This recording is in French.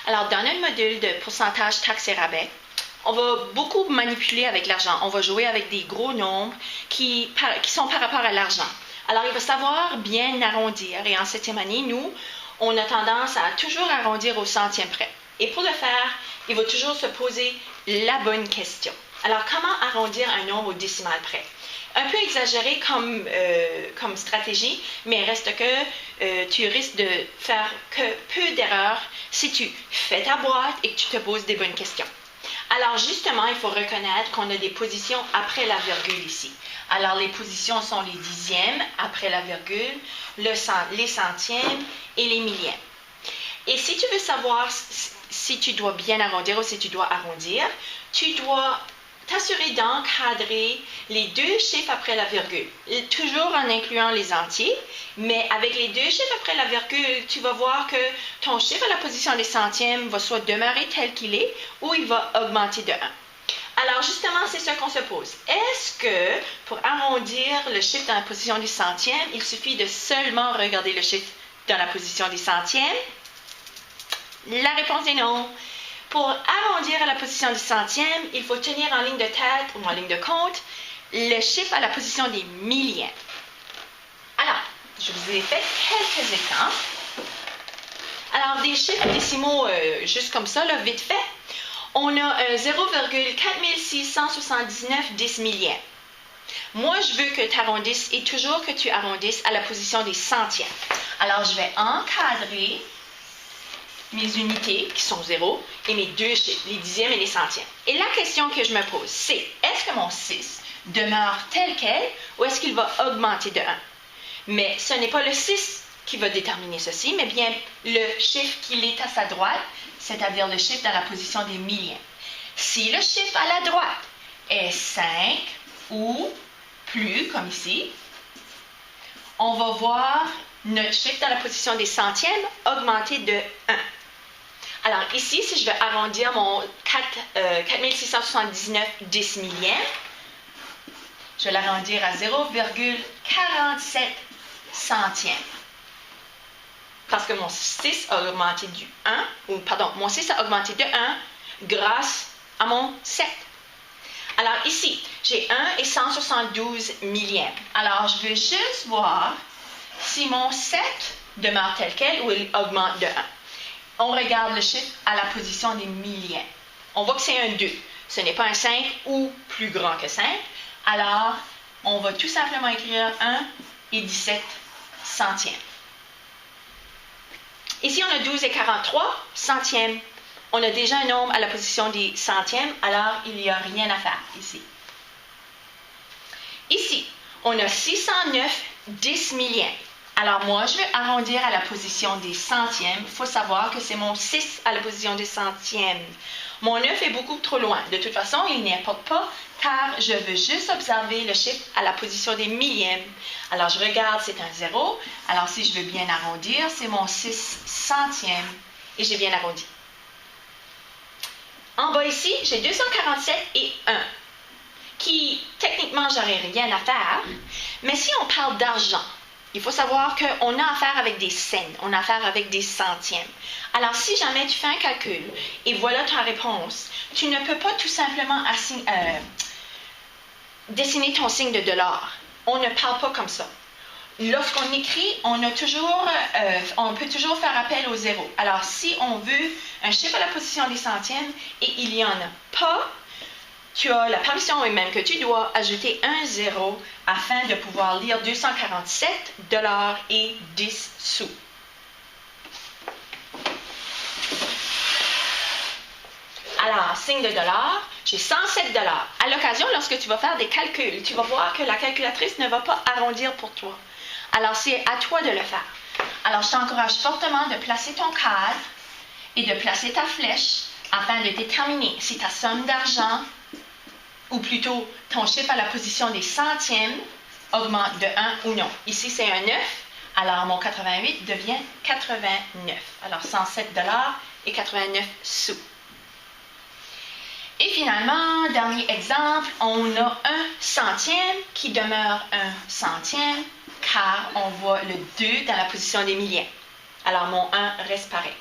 Alors, dans notre module de pourcentage taxes et rabais, on va beaucoup manipuler avec l'argent. On va jouer avec des gros nombres qui sont par rapport à l'argent. Alors, il va savoir bien arrondir. Et en 7e année, nous, on a tendance à toujours arrondir au centième près. Et pour le faire, il va toujours se poser la bonne question. Alors, comment arrondir un nombre au décimal près? Un peu exagéré comme stratégie, mais reste que tu risques de faire que peu d'erreurs si tu fais ta boîte et que tu te poses des bonnes questions. Alors justement, il faut reconnaître qu'on a des positions après la virgule ici. Alors les positions sont les dixièmes après la virgule, les centièmes et les millièmes. Et si tu veux savoir si tu dois bien arrondir ou si tu dois arrondir, tu dois t'assurer d'encadrer les deux chiffres après la virgule, toujours en incluant les entiers, mais avec les deux chiffres après la virgule, tu vas voir que ton chiffre à la position des centièmes va soit demeurer tel qu'il est ou il va augmenter de 1. Alors justement, c'est ce qu'on se pose. Est-ce que pour arrondir le chiffre dans la position des centièmes, il suffit de seulement regarder le chiffre dans la position des centièmes? La réponse est non. Pour arrondir à la position des centièmes, il faut tenir en ligne de tête ou en ligne de compte le chiffre à la position des millièmes. Alors, je vous ai fait quelques exemples. Alors, des chiffres décimaux juste comme ça, là, vite fait. On a 0,4679 10 millièmes. Moi, je veux que tu arrondisses et toujours que tu arrondisses à la position des centièmes. Alors, je vais encadrer mes unités, qui sont 0, et mes deux chiffres, les dixièmes et les centièmes. Et la question que je me pose, c'est, est-ce que mon 6 demeure tel quel, ou est-ce qu'il va augmenter de 1? Mais ce n'est pas le 6 qui va déterminer ceci, mais bien le chiffre qui est à sa droite, c'est-à-dire le chiffre dans la position des millièmes. Si le chiffre à la droite est 5 ou plus, comme ici, on va voir notre chiffre dans la position des centièmes augmenter de 1. Alors ici, si je veux arrondir mon 4679 10 millièmes, je vais l'arrondir à 0,47 centièmes. Parce que mon 6 a augmenté du 1, mon 6 a augmenté de 1 grâce à mon 7. Alors ici, j'ai 1 et 172 millièmes. Alors je veux juste voir si mon 7 demeure tel quel ou il augmente de 1. On regarde le chiffre à la position des millièmes. On voit que c'est un 2. Ce n'est pas un 5 ou plus grand que 5. Alors, on va tout simplement écrire 1 et 17 centièmes. Ici, on a 12 et 43 centièmes. On a déjà un nombre à la position des centièmes, alors il n'y a rien à faire ici. Ici, on a 609 10 millièmes. Alors moi, je vais arrondir à la position des centièmes. Il faut savoir que c'est mon 6 à la position des centièmes. Mon 9 est beaucoup trop loin. De toute façon, il n'importe pas, car je veux juste observer le chiffre à la position des millièmes. Alors je regarde, c'est un 0. Alors si je veux bien arrondir, c'est mon 6 centièmes. Et j'ai bien arrondi. En bas ici, j'ai 247 et 1. Qui, techniquement, j'aurais rien à faire. Mais si on parle d'argent, il faut savoir qu'on a affaire avec des cents, on a affaire avec des centièmes. Alors, si jamais tu fais un calcul et voilà ta réponse, tu ne peux pas tout simplement dessiner ton signe de dollar. On ne parle pas comme ça. Lorsqu'on écrit, on peut toujours faire appel au zéro. Alors, si on veut un chiffre à la position des centièmes et il n'y en a pas, tu as la permission et même que tu dois ajouter un 0 afin de pouvoir lire 247 $ et 10 sous. Alors, signe de dollar, j'ai 107 $. À l'occasion, lorsque tu vas faire des calculs, tu vas voir que la calculatrice ne va pas arrondir pour toi. Alors, c'est à toi de le faire. Alors, je t'encourage fortement de placer ton cadre et de placer ta flèche afin de déterminer si ta somme d'argent ou plutôt ton chiffre à la position des centièmes augmente de 1 ou non. Ici, c'est un 9, alors mon 88 devient 89. Alors, 107 $ et 89 sous. Et finalement, dernier exemple, on a un centième qui demeure un centième car on voit le 2 dans la position des millièmes. Alors, mon 1 reste pareil.